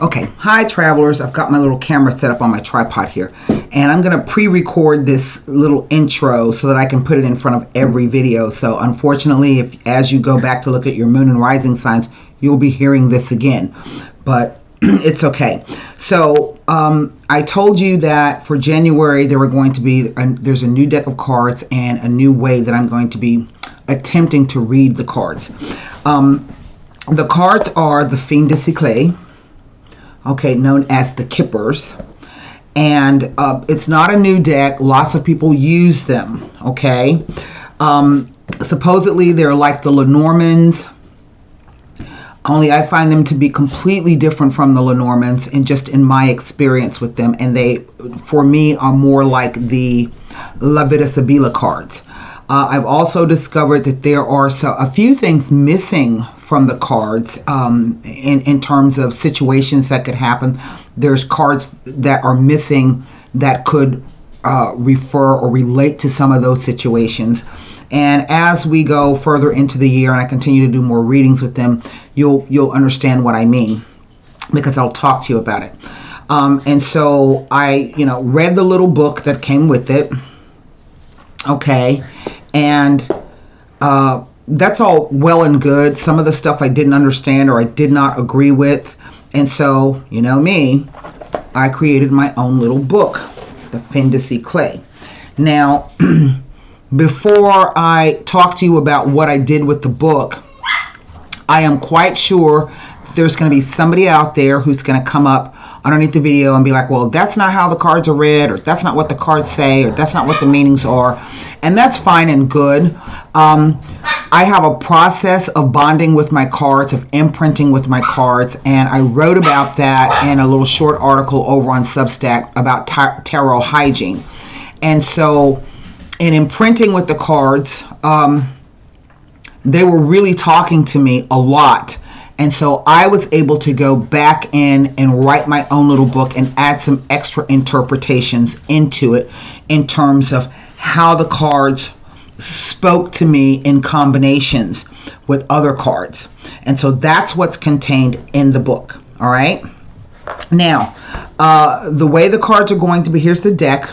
Okay, hi travelers. I've got my little camera set up on my tripod here, and I'm going to pre-record this little intro so that I can put it in front of every video. So unfortunately, as you go back to look at your moon and rising signs, you'll be hearing this again, but it's okay. So I told you that for January there were going to be there's a new deck of cards and a new way that I'm going to be attempting to read the cards. The cards are the Fin de Siècle, okay, known as the Kippers, and it's not a new deck. Lots of people use them, okay. Supposedly they're like the Lenormands, only I find them to be completely different from the Lenormands, and just in my experience with them, and they, for me, are more like the La Vida Sibila cards. I've also discovered that there are a few things missing from the cards in terms of situations that could happen. There's cards that are missing that could refer or relate to some of those situations. And as we go further into the year and I continue to do more readings with them, you'll understand what I mean, because I'll talk to you about it. And so I, read the little book that came with it. Okay. And that's all well and good. Some of the stuff I didn't understand or I did not agree with. And so, you know me, I created my own little book, the Fin de Siècle. Now, before I talk to you about what I did with the book, I am quite sure there's going to be somebody out there who's going to come up underneath the video and be like, well, that's not how the cards are read, or that's not what the cards say, or that's not what the meanings are. And that's fine and good. I have a process of bonding with my cards, of imprinting with my cards, and I wrote about that in a little short article over on Substack about tarot hygiene. And so in imprinting with the cards, they were really talking to me a lot. And so I was able to go back in and write my own little book and add some extra interpretations into it in terms of how the cards spoke to me in combinations with other cards. And so that's what's contained in the book. All right. Now, the way the cards are going to be, here's the deck.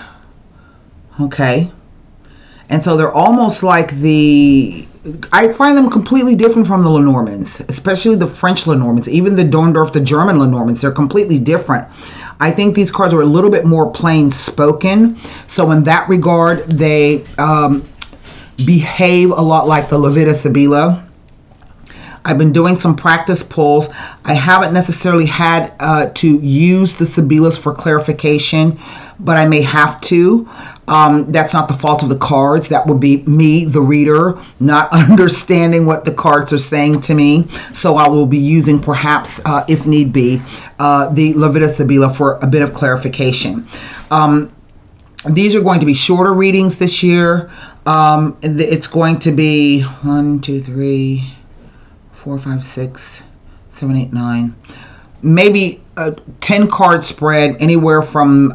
Okay. And so they're almost like I find them completely different from the Lenormands, especially the French Lenormands, even the Dorndorf, the German Lenormands. They're completely different. I think these cards are a little bit more plain spoken. So in that regard, they behave a lot like the La Vida Sibila. I've been doing some practice pulls. I haven't necessarily had to use the Sibilas for clarification, but I may have to. That's not the fault of the cards. That would be me, the reader, not understanding what the cards are saying to me. So I will be using, perhaps, if need be, the La Vida Sibila for a bit of clarification. These are going to be shorter readings this year. It's going to be 1, 2, 3, 4, 5, 6, 7, 8, 9, maybe a 10 card spread, anywhere from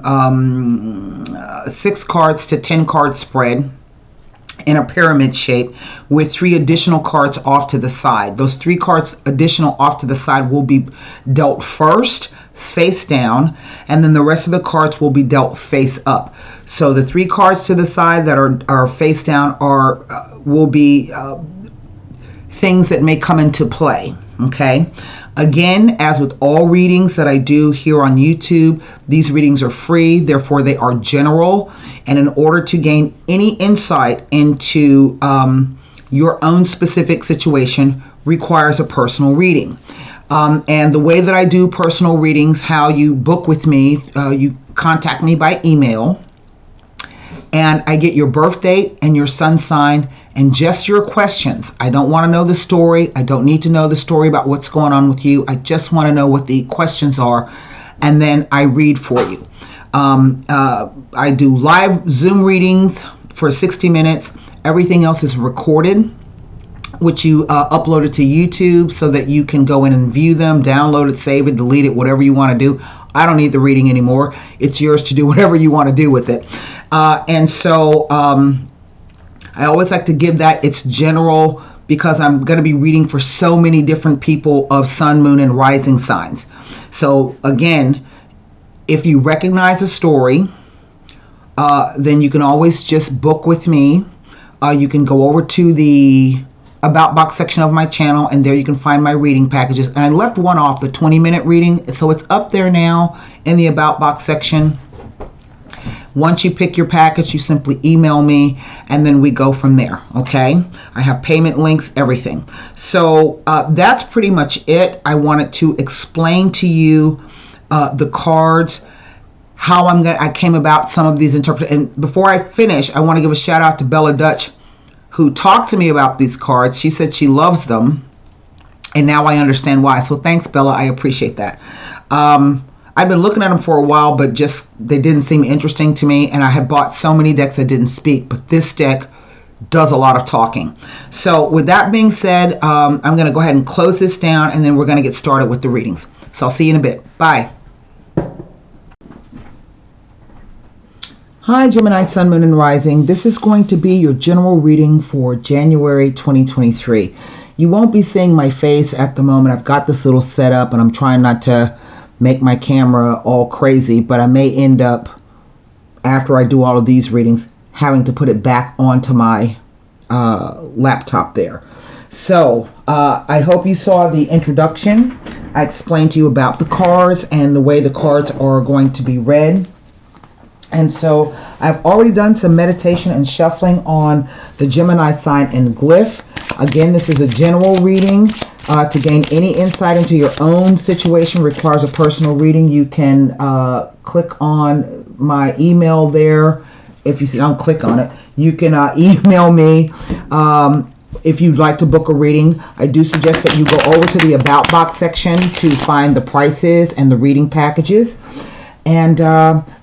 6 cards to 10 card spread in a pyramid shape with 3 additional cards off to the side. Those 3 cards additional off to the side will be dealt first face down, and then the rest of the cards will be dealt face up. So the 3 cards to the side that are face down will be things that may come into play. Okay. Again, as with all readings that I do here on YouTube, these readings are free, therefore they are general. And in order to gain any insight into your own specific situation requires a personal reading. And the way that I do personal readings, how you book with me, you contact me by email, and I get your birth date and your sun sign and just your questions. I don't want to know the story. I don't need to know the story about what's going on with you. I just want to know what the questions are, and then I read for you. I do live Zoom readings for 60 minutes. Everything else is recorded, which you upload it to YouTube so that you can go in and view them, download it, save it, delete it, whatever you want to do. I don't need the reading anymore. It's yours to do whatever you want to do with it. And so I always like to give that. It's general because I'm going to be reading for so many different people of sun, moon, and rising signs. So again, if you recognize a story, then you can always just book with me. You can go over to the About box section of my channel, and there you can find my reading packages. And I left one off, the 20-minute reading, so it's up there now in the About box section. Once you pick your package, you simply email me, and then we go from there, okay? I have payment links, everything. So that's pretty much it. I wanted to explain to you the cards, how I came about some of these interpretations. And before I finish, I want to give a shout out to Bella Dutch, who talked to me about these cards. She said she loves them, and now I understand why. So thanks, Bella. I appreciate that. I've been looking at them for a while, but just they didn't seem interesting to me, and I had bought so many decks that didn't speak, but this deck does a lot of talking. So with that being said, I'm going to go ahead and close this down, and then we're going to get started with the readings. So I'll see you in a bit. Bye. Hi, Gemini, Sun, Moon, and Rising. This is going to be your general reading for January 2023. You won't be seeing my face at the moment. I've got this little setup, and I'm trying not to make my camera all crazy, but I may end up, after I do all of these readings, having to put it back onto my laptop there. So I hope you saw the introduction. I explained to you about the cards and the way the cards are going to be read. And so I've already done some meditation and shuffling on the Gemini sign and glyph. Again, this is a general reading. To gain any insight into your own situation requires a personal reading. You can click on my email there. If you don't click on it, you can email me if you'd like to book a reading. I do suggest that you go over to the About box section to find the prices and the reading packages. And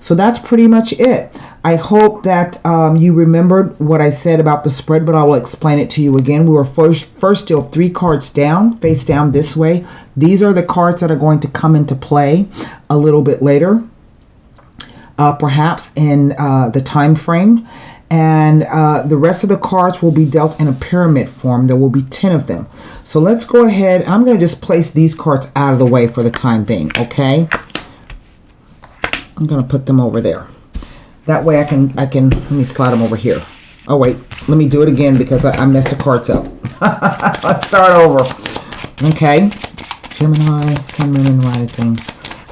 so that's pretty much it. I hope that you remembered what I said about the spread, but I will explain it to you again. We were first deal 3 cards down, face down this way. These are the cards that are going to come into play a little bit later, perhaps in the time frame. And the rest of the cards will be dealt in a pyramid form. There will be 10 of them. So let's go ahead. I'm going to just place these cards out of the way for the time being, okay? I'm going to put them over there. That way I can, let me slide them over here. Oh wait, let me do it again because I messed the cards up. Let's start over. Okay, Gemini, Sun, Moon, and Rising.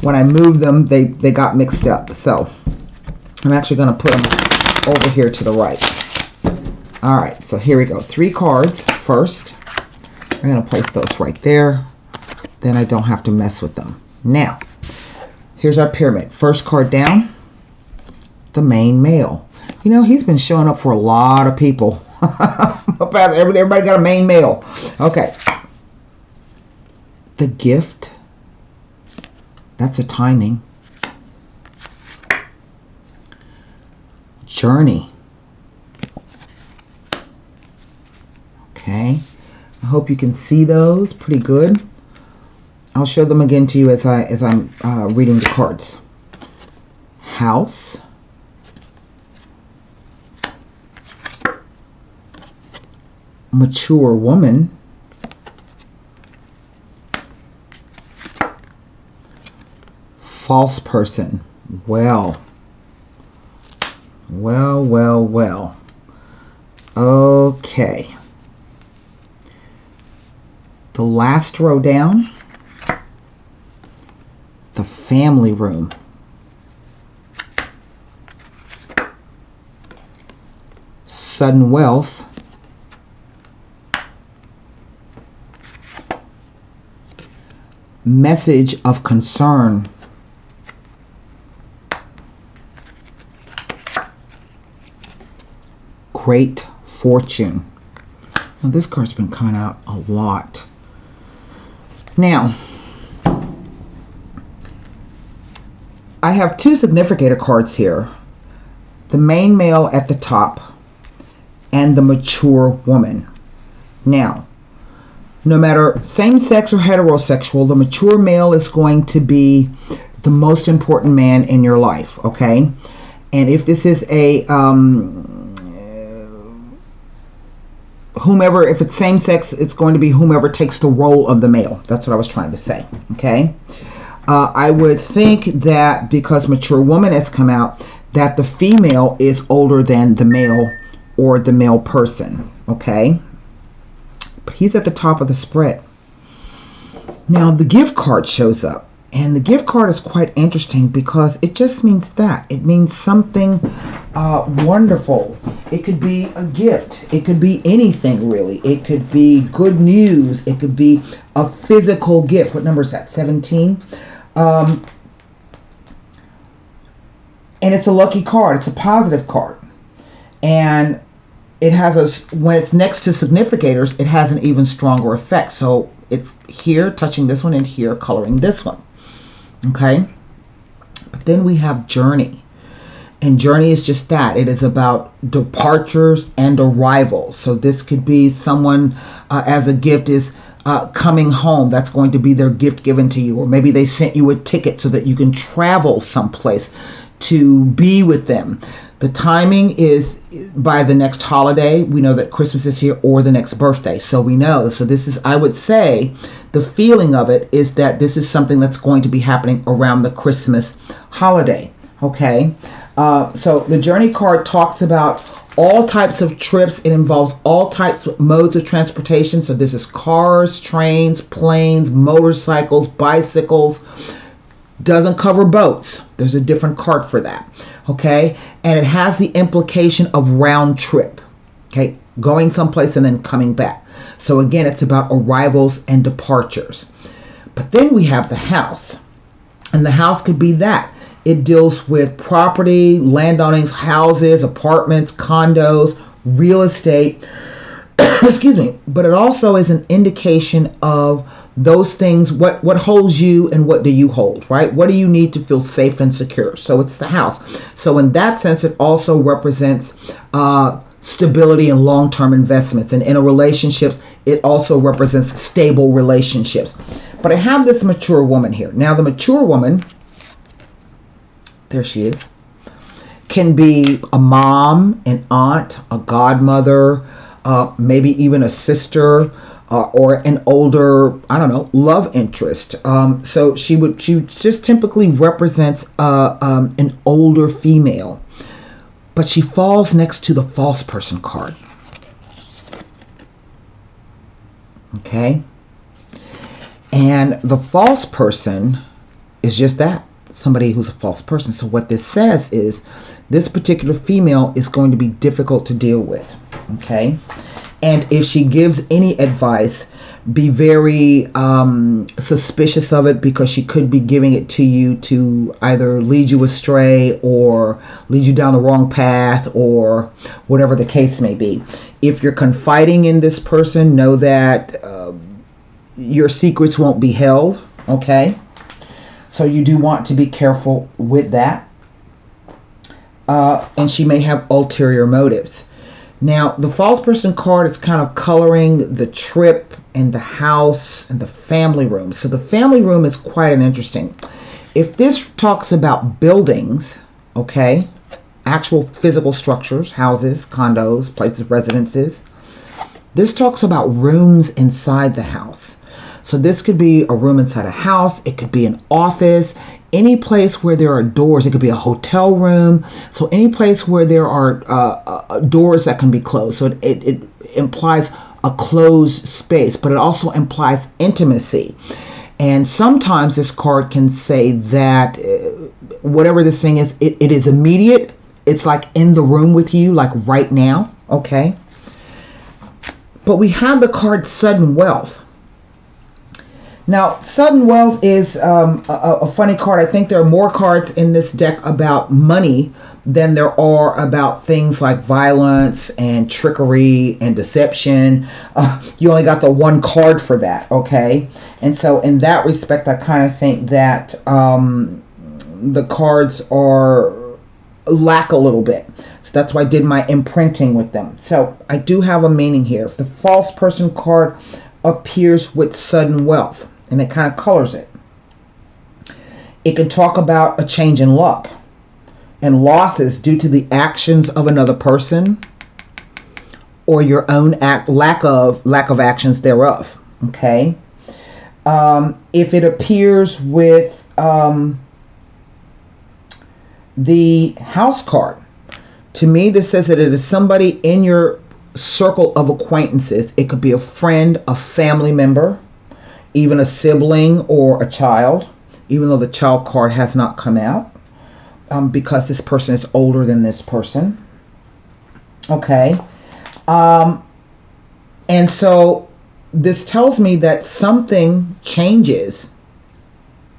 When I moved them, they got mixed up. So I'm actually going to put them over here to the right. All right, so here we go. 3 cards first. I'm going to place those right there. Then I don't have to mess with them. Now, here's our pyramid. First card down, the main male. You know, he's been showing up for a lot of people. Everybody got a main male. Okay. The gift. That's a timing. Journey. Okay. I hope you can see those pretty good. I'll show them again to you as I'm reading the cards. House. Mature woman. False person. Well. Okay. The last row down. The family room. Sudden wealth. Message of concern. Great fortune. Now this card's been coming out a lot. Now, I have 2 significator cards here. The main male at the top and the mature woman. Now, no matter same-sex or heterosexual, the mature male is going to be the most important man in your life, okay? And if this is a whomever, if it's same sex, it's going to be whomever takes the role of the male. That's what I was trying to say. Okay. I would think that because mature woman has come out, that the female is older than the male or the male person. Okay. But he's at the top of the spread. Now the gift card shows up. And the gift card is quite interesting because it just means that. It means something wonderful. It could be a gift. It could be anything, really. It could be good news. It could be a physical gift. What number is that? 17? And it's a lucky card. It's a positive card. And it has when it's next to significators, it has an even stronger effect. So it's here touching this one and here coloring this one. Okay, but then we have journey, and journey is just that. It is about departures and arrivals. So this could be someone as a gift is coming home. That's going to be their gift given to you, or maybe they sent you a ticket so that you can travel someplace to be with them. The timing is by the next holiday. We know that Christmas is here, or the next birthday. So we know. So this is, I would say, the feeling of it is that this is something that's going to be happening around the Christmas holiday. Okay. So the journey card talks about all types of trips. It involves all types of modes of transportation. So this is cars, trains, planes, motorcycles, bicycles. Doesn't cover boats. There's a different card for that. Okay. And it has the implication of round trip. Okay. Going someplace and then coming back. So again, it's about arrivals and departures. But then we have the house. And the house could be that. It deals with property, landownings, houses, apartments, condos, real estate. Excuse me. But it also is an indication of those things, what holds you and what do you hold, right? What do you need to feel safe and secure? So it's the house. So in that sense, it also represents stability and long-term investments. And in a relationships, it also represents stable relationships. But I have this mature woman here. Now the mature woman, there she is, can be a mom, an aunt, a godmother, maybe even a sister, or an older, I don't know, love interest. So she just typically represents an older female, but she falls next to the false person card. Okay, and the false person is just that, somebody who's a false person. So what this says is this particular female is going to be difficult to deal with. Okay. And if she gives any advice, be very suspicious of it, because she could be giving it to you to either lead you astray or lead you down the wrong path, or whatever the case may be. If you're confiding in this person, know that your secrets won't be held. Okay. So you do want to be careful with that. And she may have ulterior motives. Now, the false person card is kind of coloring the trip and the house and the family room. So the family room is quite an interesting. If this talks about buildings, okay, actual physical structures, houses, condos, places of residences, this talks about rooms inside the house. So this could be a room inside a house. It could be an office. Any place where there are doors. It could be a hotel room. So any place where there are doors that can be closed. So it implies a closed space, but it also implies intimacy. And sometimes this card can say that whatever this thing is, it is immediate. It's like in the room with you, like right now. Okay. But we have the card sudden wealth. Now, sudden wealth is a funny card. I think there are more cards in this deck about money than there are about things like violence and trickery and deception. You only got the one card for that, okay? And so in that respect, I kind of think that the cards lack a little bit. So that's why I did my imprinting with them. So I do have a meaning here. If the false person card appears with sudden wealth, and it kind of colors it, it can talk about a change in luck and losses due to the actions of another person, or your own lack of actions thereof. Okay. If it appears with the house card, to me this says that it is somebody in your circle of acquaintances. It could be a friend, a family member, even a sibling or a child, even though the child card has not come out, because this person is older than this person. Okay. And so this tells me that something changes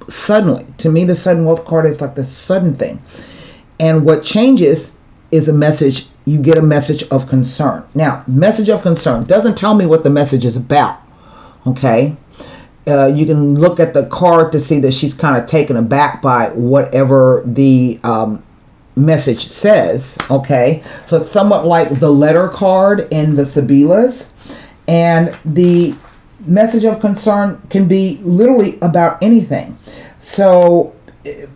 suddenly. To me, the sudden wealth card is like the sudden thing. And what changes is a message. You get a message of concern. Now, message of concern doesn't tell me what the message is about. Okay. You can look at the card to see that she's kind of taken aback by whatever the message says. Okay. So it's somewhat like the letter card in the Sibilas. And the message of concern can be literally about anything. So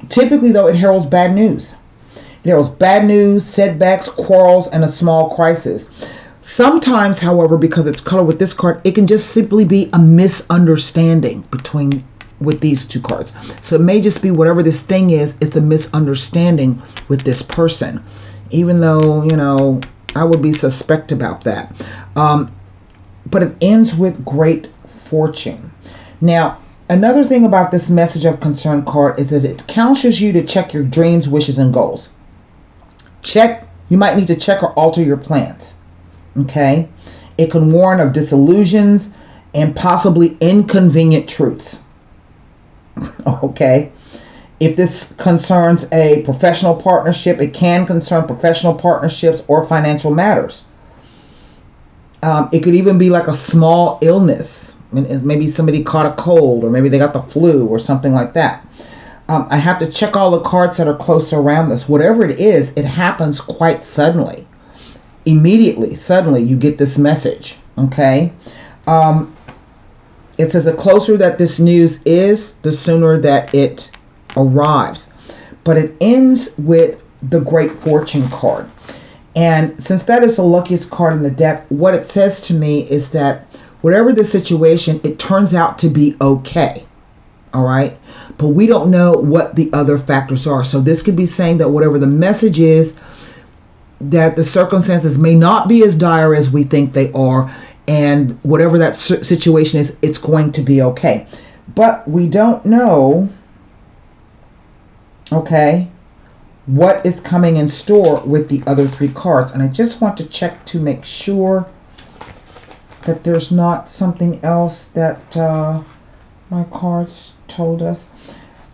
typically, though, it heralds bad news. It heralds bad news, setbacks, quarrels, and a small crisis. Sometimes, however, because it's colored with this card, it can just simply be a misunderstanding with these two cards. So it may just be whatever this thing is, it's a misunderstanding with this person. Even though, you know, I would be suspect about that. But it ends with great fortune. Now, another thing about this message of concern card is that it counsels you to check your dreams, wishes, and goals. You might need to check or alter your plans. Okay? It can warn of disillusions and possibly inconvenient truths. Okay? If this concerns a professional partnership, it can concern professional partnerships or financial matters. It could even be like a small illness. Maybe somebody caught a cold, or maybe they got the flu or something like that. I have to check all the cards that are close around this. Whatever it is, it happens quite suddenly. Immediately, suddenly, you get this message. Okay? It says the closer that this news is, the sooner that it arrives. But it ends with the Great Fortune card. And since that is the luckiest card in the deck, what it says to me is that whatever the situation, it turns out to be okay. All right. But we don't know what the other factors are. So this could be saying that whatever the message is, that the circumstances may not be as dire as we think they are. And whatever that situation is, it's going to be okay. But we don't know, okay, what is coming in store with the other three cards. And I just want to check to make sure that there's not something else that my cards told us.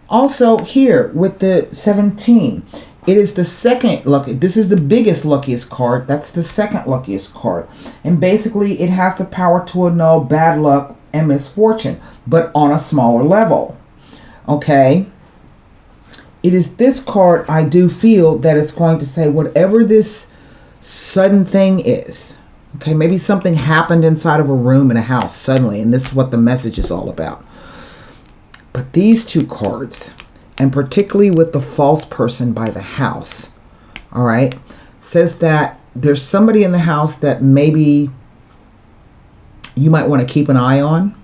Also here with the 17, it is the second lucky. This is the biggest, luckiest card. That's the second luckiest card. And basically it has the power to annul bad luck and misfortune, but on a smaller level. Okay. It is this card, I do feel that it's going to say whatever this sudden thing is. Okay, maybe something happened inside of a room in a house suddenly, and this is what the message is all about. But these two cards, and particularly with the false person by the house, all right, says that there's somebody in the house that maybe you might want to keep an eye on,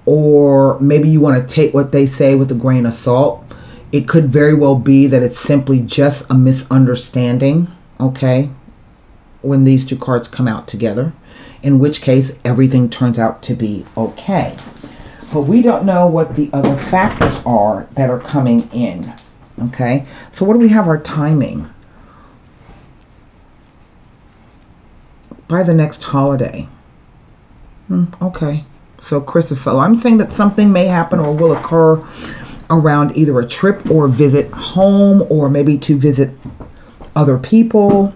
or maybe you want to take what they say with a grain of salt. It could very well be that it's simply just a misunderstanding, okay, when these two cards come out together, in which case everything turns out to be okay. But we don't know what the other factors are that are coming in, okay? So what do we have our timing? By the next holiday. Okay, so Christmas. So I'm saying that something may happen or will occur around either a trip or a visit home, or maybe to visit other people,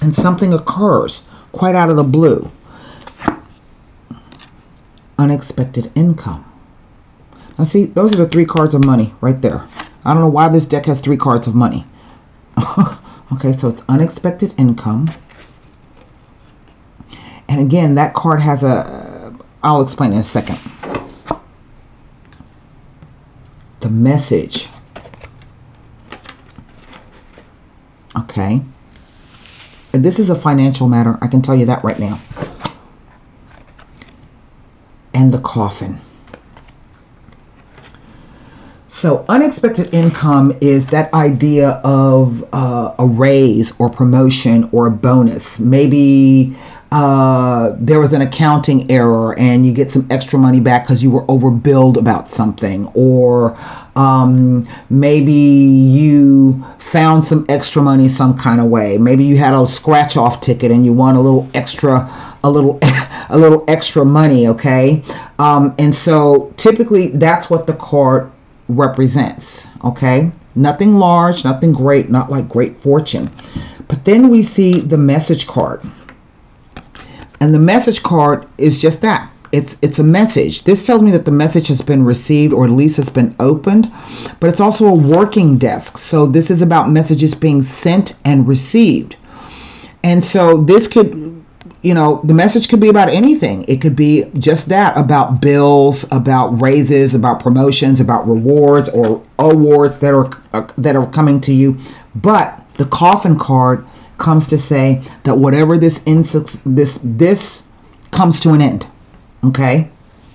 and something occurs quite out of the blue. Unexpected income. Now see, those are the three cards of money right there. I don't know why this deck has three cards of money. Okay, so it's unexpected income. And again, that card has I'll explain in a second. The message. Okay. This is a financial matter. I can tell you that right now. And the coffin. So unexpected income is that idea of a raise or promotion or a bonus. Maybe there was an accounting error and you get some extra money back because you were overbilled about something, or maybe you found some extra money some kind of way. Maybe you had a scratch off ticket and you won a little extra money. Okay. And so typically that's what the card represents. Okay, nothing large, nothing great, not like great fortune. But then we see the message card, and the message card is just that. It's a message. This tells me that the message has been received, or at least has been opened, but it's also a working desk. So this is about messages being sent and received. And so this could, the message could be about anything. It could be just that, about bills, about raises, about promotions, about rewards or awards that are coming to you. But the coffin card comes to say that whatever this comes to an end. Okay,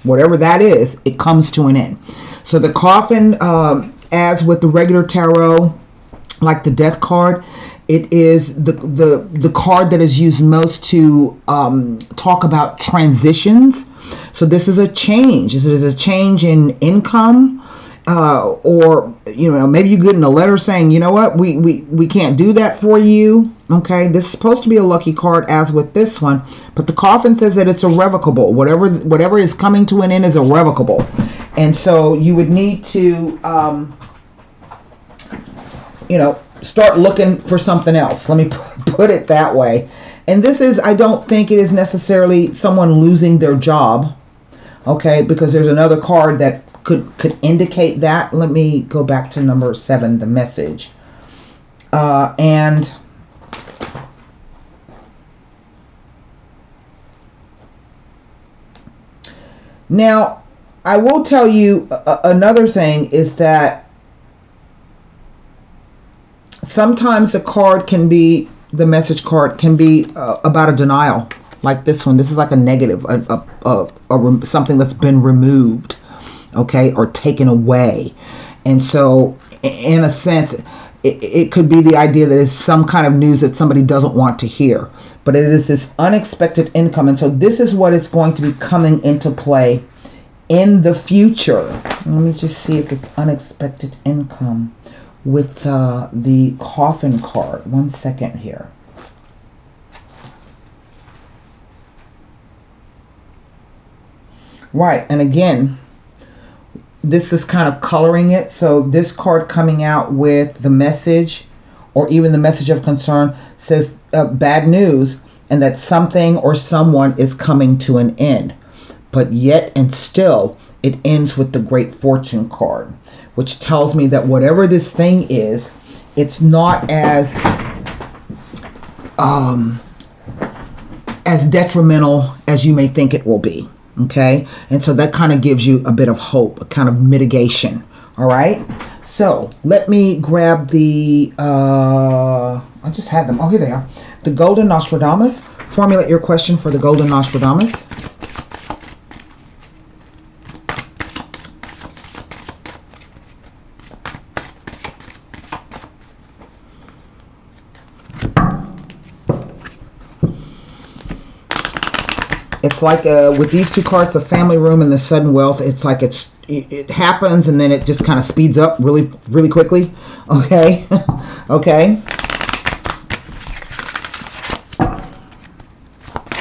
whatever that is, it comes to an end. So the coffin, as with the regular tarot, like the death card, it is the card that is used most to talk about transitions. So this is a change. This is a change in income, or maybe you get in a letter saying, you know what, we can't do that for you. Okay, this is supposed to be a lucky card, as with this one, but the coffin says that it's irrevocable. Whatever is coming to an end is irrevocable, and so you would need to start looking for something else. Let me put it that way. And this is, I don't think it is necessarily someone losing their job, okay, because there's another card that could indicate that. Let me go back to number 7, the message. And now, I will tell you another thing is that sometimes the message card can be about a denial, like this one. This is like a negative, something that's been removed, okay, or taken away. And so, in a sense, it could be the idea that it's some kind of news that somebody doesn't want to hear. But it is this unexpected income. And so this is what is going to be coming into play in the future. Let me just see if it's unexpected income with the coffin card. 1 second here. Right, and again, this is kind of coloring it. So this card coming out with the message, or even the message of concern, says bad news, and that something or someone is coming to an end. But yet and still, it ends with the Great Fortune card, which tells me that whatever this thing is, it's not as detrimental as you may think it will be. Okay, and so that kind of gives you a bit of hope, a kind of mitigation. All right, so let me grab the I just had them. Oh, here they are. The Golden Nostradamus. Formulate your question for the Golden Nostradamus. It's like with these two cards, the family room and the sudden wealth, it's like it happens and then it just kind of speeds up really, really quickly. Okay. Okay.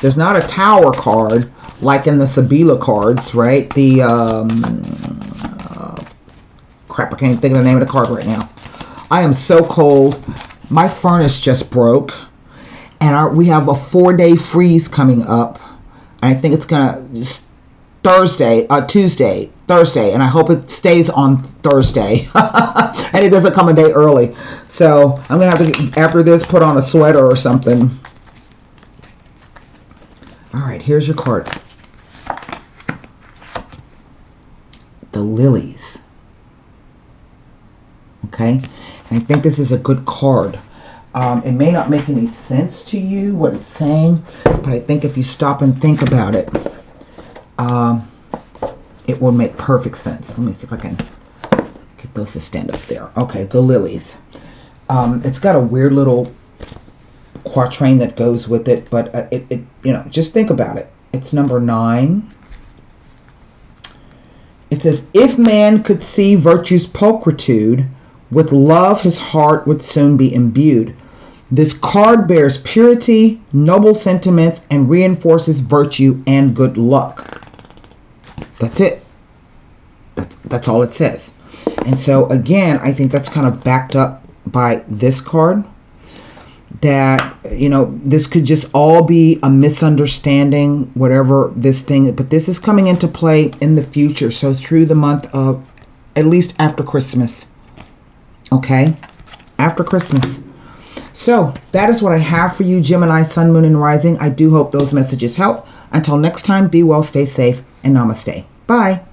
There's not a tower card like in the Sabila cards, right? The crap, I can't even think of the name of the card right now. I am so cold. My furnace just broke, and we have a 4-day freeze coming up. I think it's gonna Thursday, and I hope it stays on Thursday, and it doesn't come a day early. So I'm gonna have to, after this, put on a sweater or something. All right, here's your card. The lilies. Okay, and I think this is a good card. It may not make any sense to you what it's saying, but I think if you stop and think about it, it will make perfect sense. Let me see if I can get those to stand up there. Okay, the lilies. It's got a weird little quatrain that goes with it, but it just think about it. It's number 9. It says, if man could see virtue's pulchritude, with love his heart would soon be imbued. This card bears purity, noble sentiments, and reinforces virtue and good luck. That's it. That's all it says. And so again, I think that's kind of backed up by this card. That, this could just all be a misunderstanding, whatever this thing, but this is coming into play in the future. So through the month of, at least after Christmas. Okay? After Christmas. So that is what I have for you, Gemini, Sun, Moon, and Rising. I do hope those messages help. Until next time, be well, stay safe, and namaste. Bye.